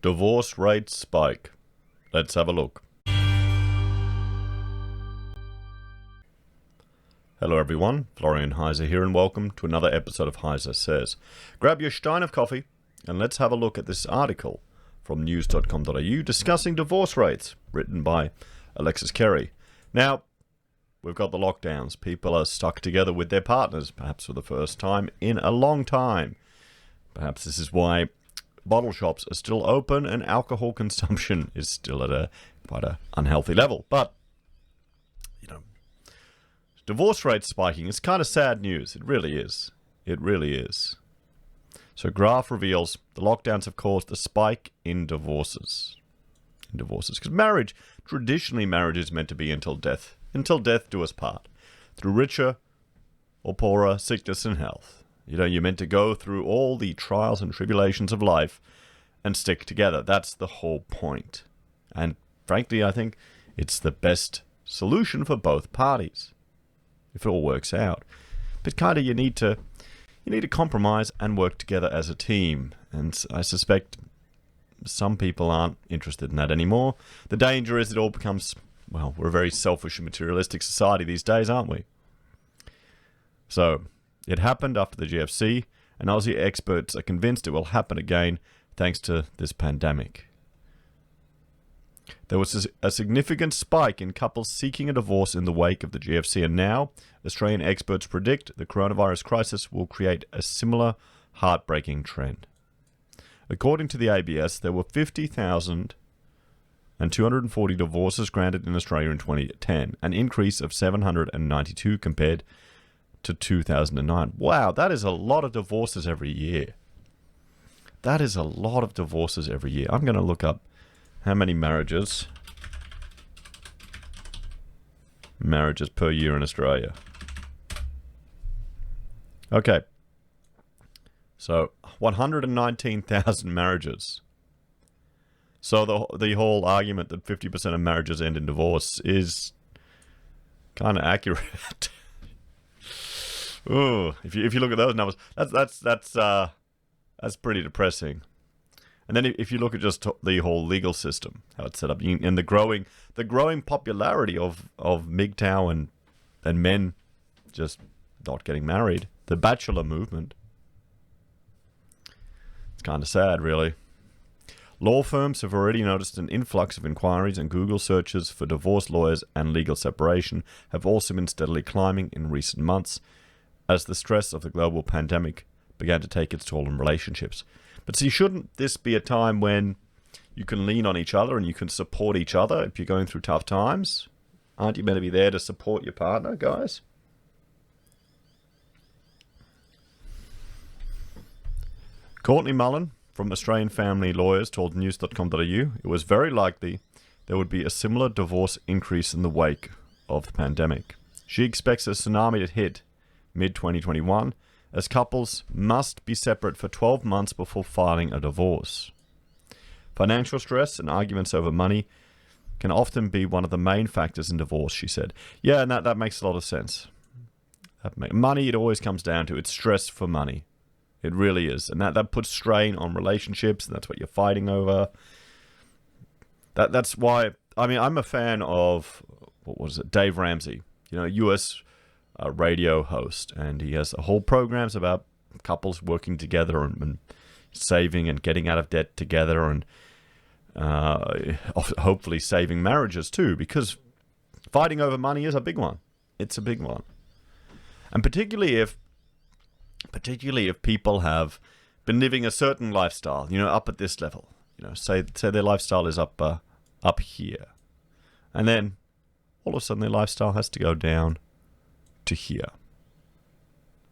Divorce rates spike. Let's have a look. Hello everyone, Florian.Heise here, and welcome to another episode of HeiseSays. Grab your stein of coffee and let's have a look at this article from news.com.au discussing divorce rates, written by Alexis Carey. Now, we've got the lockdowns. People are stuck together with their partners, perhaps for the first time in a long time. Perhaps this is why bottle shops are still open and alcohol consumption is still at quite a unhealthy level. But, divorce rates spiking is kind of sad news. It really is. It really is. So graph reveals the lockdowns have caused a spike in divorces. Because traditionally marriage is meant to be until death do us part. Through richer or poorer, sickness and health. You're meant to go through all the trials and tribulations of life and stick together. That's the whole point. And frankly, I think it's the best solution for both parties, if it all works out. But kind of you need to compromise and work together as a team. And I suspect some people aren't interested in that anymore. The danger is it all becomes, well, we're a very selfish and materialistic society these days, aren't we? So, it happened after the GFC, and Aussie experts are convinced it will happen again thanks to this pandemic. There was a significant spike in couples seeking a divorce in the wake of the GFC, and now Australian experts predict the coronavirus crisis will create a similar heartbreaking trend. According to the ABS, there were 50,240 divorces granted in Australia in 2010, an increase of 792 compared to 2009. Wow, that is a lot of divorces every year. I'm going to look up how many marriages per year in Australia. Okay. So, 119,000 marriages. So the whole argument that 50% of marriages end in divorce is kind of accurate. Ooh, if you look at those numbers, that's pretty depressing. And then if you look at just the whole legal system, how it's set up, and the growing popularity of MGTOW and men just not getting married, the bachelor movement, it's kind of sad, really. Law firms have already noticed an influx of inquiries, and Google searches for divorce lawyers and legal separation have also been steadily climbing in recent months, as the stress of the global pandemic began to take its toll on relationships. But see, shouldn't this be a time when you can lean on each other and you can support each other if you're going through tough times? Aren't you meant to be there to support your partner, guys? Courtney Mullen from Australian Family Lawyers told news.com.au it was very likely there would be a similar divorce increase in the wake of the pandemic. She expects a tsunami to hit mid-2021, as couples must be separate for 12 months before filing a divorce. Financial stress and arguments over money can often be one of the main factors in divorce, she said. Yeah, and that makes a lot of sense. Money, it always comes down to, it's stress for money. It really is. And that puts strain on relationships, and that's what you're fighting over. That's why, I'm a fan of, Dave Ramsey, US radio host, and he has whole programs about couples working together and saving and getting out of debt together, and hopefully saving marriages too, because fighting over money is a big one. It's a big one. And particularly if people have been living a certain lifestyle, up at this level, say their lifestyle is up here, and then all of a sudden their lifestyle has to go down to here,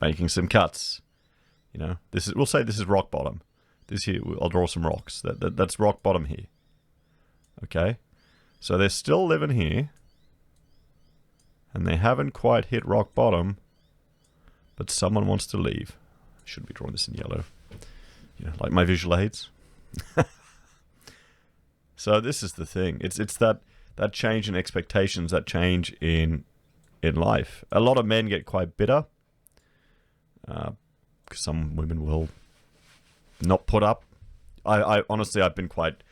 making some cuts. We'll say this is rock bottom. This here, I'll draw some rocks. That's rock bottom here. Okay, so they're still living here, and they haven't quite hit rock bottom, but someone wants to leave. I should be drawing this in yellow, like my visual aids. So this is the thing. It's that change in expectations, that change in life. A lot of men get quite bitter. Some women will not put up I honestly, I've been quite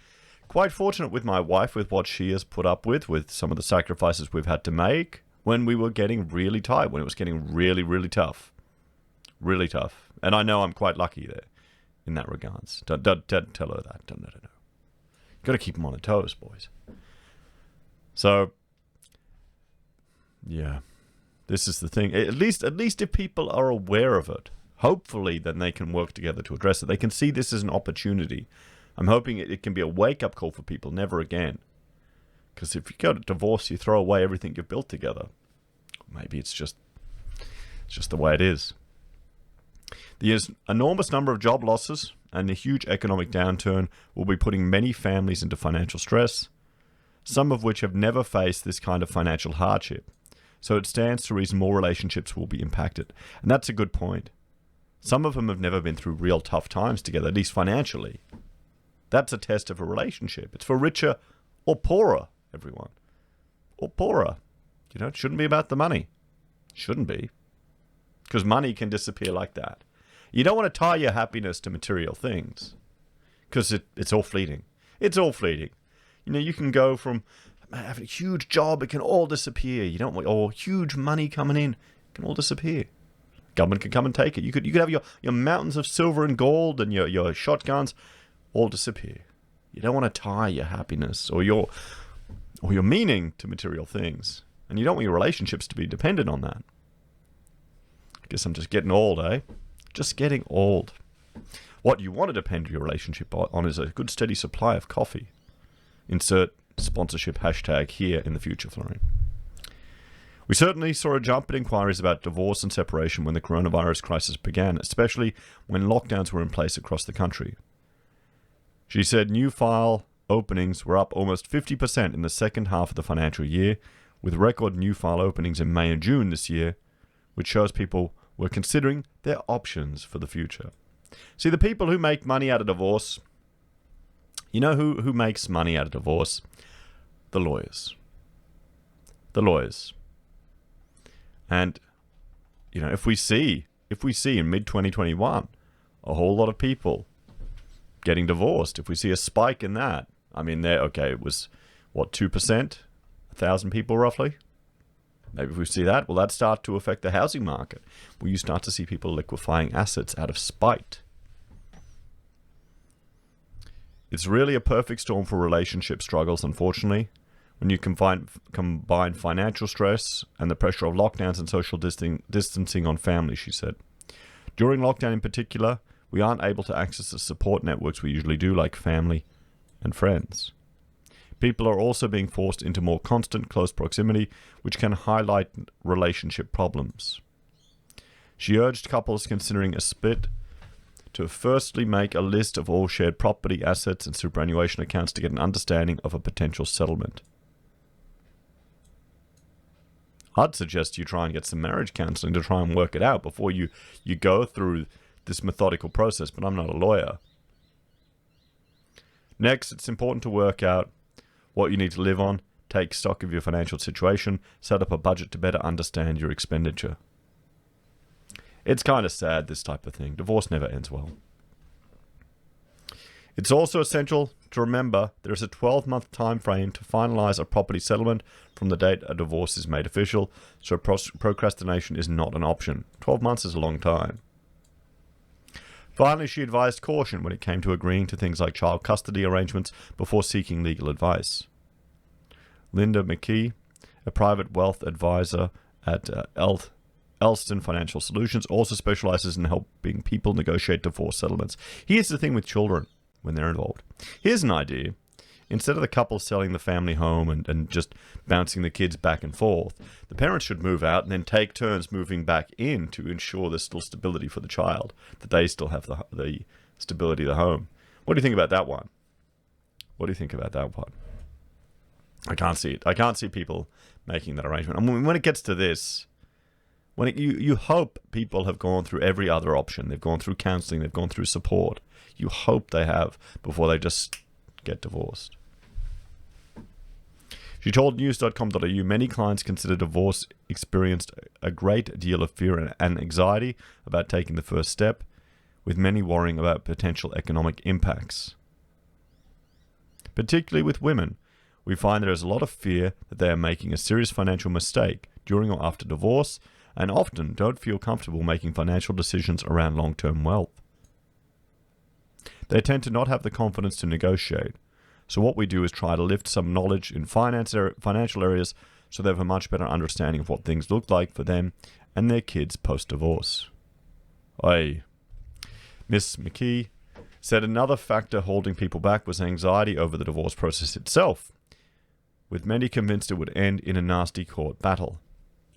fortunate with my wife, with what she has put up with some of the sacrifices we've had to make when we were getting really tight, when it was getting really, really tough. Really tough. And I know I'm quite lucky there in that regards. Don't tell her that. Don't let her know. Got to keep them on their toes, boys. So, yeah, this is the thing. At least if people are aware of it, hopefully then they can work together to address it. They can see this as an opportunity. I'm hoping it can be a wake-up call for people. Never again. Because if you go to divorce, you throw away everything you've built together. Maybe it's just the way it is. The enormous number of job losses and the huge economic downturn will be putting many families into financial stress, some of which have never faced this kind of financial hardship. So it stands to reason more relationships will be impacted. And that's a good point. Some of them have never been through real tough times together, at least financially. That's a test of a relationship. It's for richer or poorer, everyone. Or poorer. You know, it shouldn't be about the money. Shouldn't be. Because money can disappear like that. You don't want to tie your happiness to material things. Because it's all fleeting. It's all fleeting. You know, you can go from having a huge job, it can all disappear. You don't want, or huge money coming in, it can all disappear. Government can come and take it. You could have your mountains of silver and gold and your shotguns all disappear. You don't want to tie your happiness or your meaning to material things. And you don't want your relationships to be dependent on that. I guess I'm just getting old, eh? Just getting old. What you want to depend your relationship on is a good steady supply of coffee. Insert sponsorship hashtag here in the future, Florian. We certainly saw a jump in inquiries about divorce and separation when the coronavirus crisis began, especially when lockdowns were in place across the country. She said new file openings were up almost 50% in the second half of the financial year, with record new file openings in May and June this year, which shows people were considering their options for the future. See, the people who make money out of divorce, you know who makes money out of divorce? The lawyers. The lawyers. And, you know, if we see in mid-2021 a whole lot of people getting divorced, if we see a spike in that, I mean, it was, 2%? 1,000 people roughly? Maybe if we see that, will that start to affect the housing market? Will you start to see people liquefying assets out of spite? It's really a perfect storm for relationship struggles, unfortunately, when you combine financial stress and the pressure of lockdowns and social distancing on families, she said. During lockdown in particular, we aren't able to access the support networks we usually do, like family and friends. People are also being forced into more constant, close proximity, which can highlight relationship problems. She urged couples considering a split to firstly make a list of all shared property, assets, and superannuation accounts to get an understanding of a potential settlement. I'd suggest you try and get some marriage counseling to try and work it out before you go through this methodical process, but I'm not a lawyer. Next, it's important to work out what you need to live on, take stock of your financial situation, set up a budget to better understand your expenditure. It's kind of sad, this type of thing. Divorce never ends well. It's also essential to remember there is a 12-month time frame to finalize a property settlement from the date a divorce is made official, so procrastination is not an option. 12 months is a long time. Finally, she advised caution when it came to agreeing to things like child custody arrangements before seeking legal advice. Linda McKee, a private wealth advisor at Elston Financial Solutions, also specializes in helping people negotiate divorce settlements. Here's the thing with children when they're involved. Here's an idea. Instead of the couple selling the family home and just bouncing the kids back and forth, the parents should move out and then take turns moving back in to ensure there's still stability for the child, that they still have the stability of the home. What do you think about that one? What do you think about that one? I can't see it. I can't see people making that arrangement. I mean, when it gets to this, you hope people have gone through every other option. They've gone through counseling. They've gone through support. You hope they have before they just get divorced. She told news.com.au many clients consider divorce experienced a great deal of fear and anxiety about taking the first step, with many worrying about potential economic impacts. Particularly with women, we find there is a lot of fear that they are making a serious financial mistake during or after divorce, and often don't feel comfortable making financial decisions around long-term wealth. They tend to not have the confidence to negotiate. So what we do is try to lift some knowledge in financial areas so they have a much better understanding of what things look like for them and their kids post-divorce. Miss McKee said another factor holding people back was anxiety over the divorce process itself, with many convinced it would end in a nasty court battle.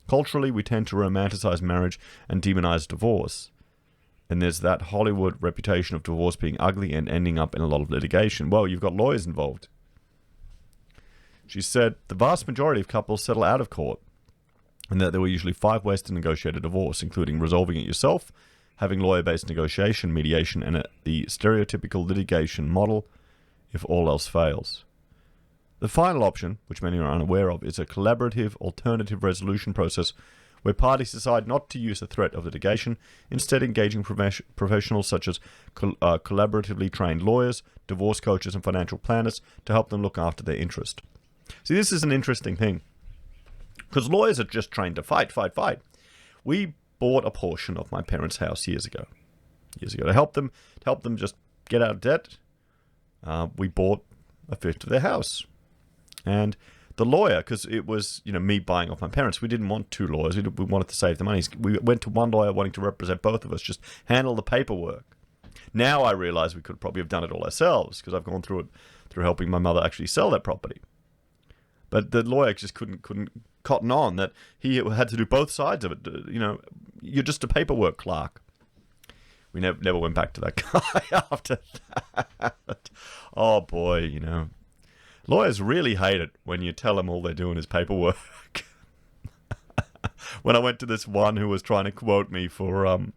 Culturally, we tend to romanticize marriage and demonize divorce. And there's that Hollywood reputation of divorce being ugly and ending up in a lot of litigation. Well, you've got lawyers involved. She said the vast majority of couples settle out of court, and that there were usually 5 ways to negotiate a divorce, including resolving it yourself, having lawyer-based negotiation, mediation, and the stereotypical litigation model if all else fails. The final option, which many are unaware of, is a collaborative alternative resolution process where parties decide not to use the threat of litigation, instead engaging professionals such as collaboratively trained lawyers, divorce coaches, and financial planners to help them look after their interest. See, this is an interesting thing, because lawyers are just trained to fight. We bought a portion of my parents' house years ago to help them just get out of debt. We bought a fifth of their house, and the lawyer, because it was, me buying off my parents, we didn't want 2 lawyers. We wanted to save the money. We went to one lawyer wanting to represent both of us, just handle the paperwork. Now I realize we could probably have done it all ourselves, because I've gone through it through helping my mother actually sell that property. But the lawyer just couldn't cotton on that he had to do both sides of it. You're just a paperwork clerk. We never went back to that guy after that. Oh boy, lawyers really hate it when you tell them all they're doing is paperwork. When I went to this one who was trying to quote me for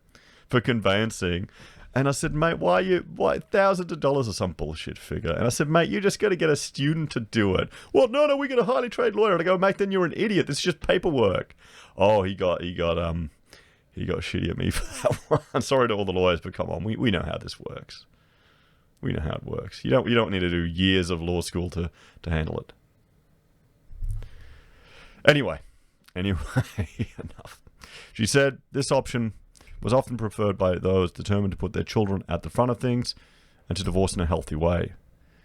conveyancing, and I said, mate, why thousands of dollars or some bullshit figure? And I said, mate, you just got to get a student to do it. Well, no, we get a highly trained lawyer. And I go, mate, then you're an idiot. This is just paperwork. Oh, he got shitty at me for that one. Sorry to all the lawyers, but come on, we know how this works. We know how it works. You don't need to do years of law school to handle it. Anyway, enough. She said this option was often preferred by those determined to put their children at the front of things and to divorce in a healthy way.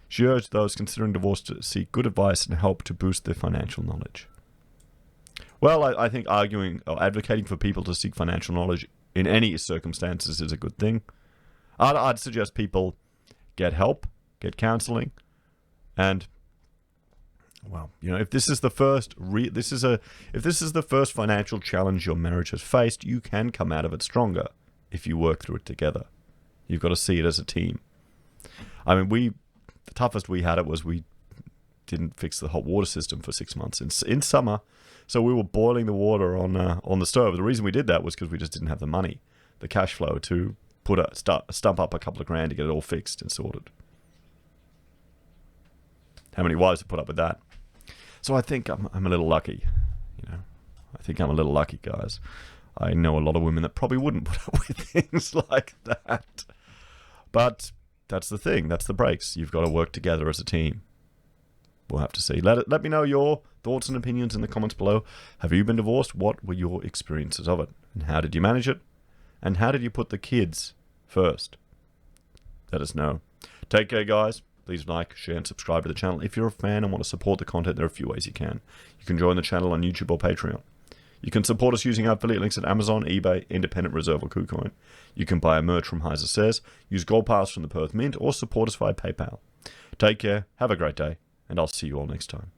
She urged those considering divorce to seek good advice and help to boost their financial knowledge. Well, I think arguing or advocating for people to seek financial knowledge in any circumstances is a good thing. I'd suggest people get help, get counseling, and if this is the first financial challenge your marriage has faced, you can come out of it stronger if you work through it together. You've got to see it as a team. I mean, the toughest we had it was we didn't fix the hot water system for 6 months in summer, so we were boiling the water on the stove. The reason we did that was because we just didn't have the money, the cash flow to stump up a couple of grand to get it all fixed and sorted. How many wives have put up with that? So I think I'm a little lucky, I think I'm a little lucky, guys. I know a lot of women that probably wouldn't put up with things like that. But that's the thing. That's the breaks. You've got to work together as a team. We'll have to see. Let me know your thoughts and opinions in the comments below. Have you been divorced? What were your experiences of it? And how did you manage it? And how did you put the kids first? Let us know. Take care, guys. Please like, share, and subscribe to the channel. If you're a fan and want to support the content, there are a few ways you can. You can join the channel on YouTube or Patreon. You can support us using our affiliate links at Amazon, eBay, Independent Reserve, or Kucoin. You can buy a merch from HeiseSays, use Gold Pass from the Perth Mint, or support us via PayPal. Take care, have a great day, and I'll see you all next time.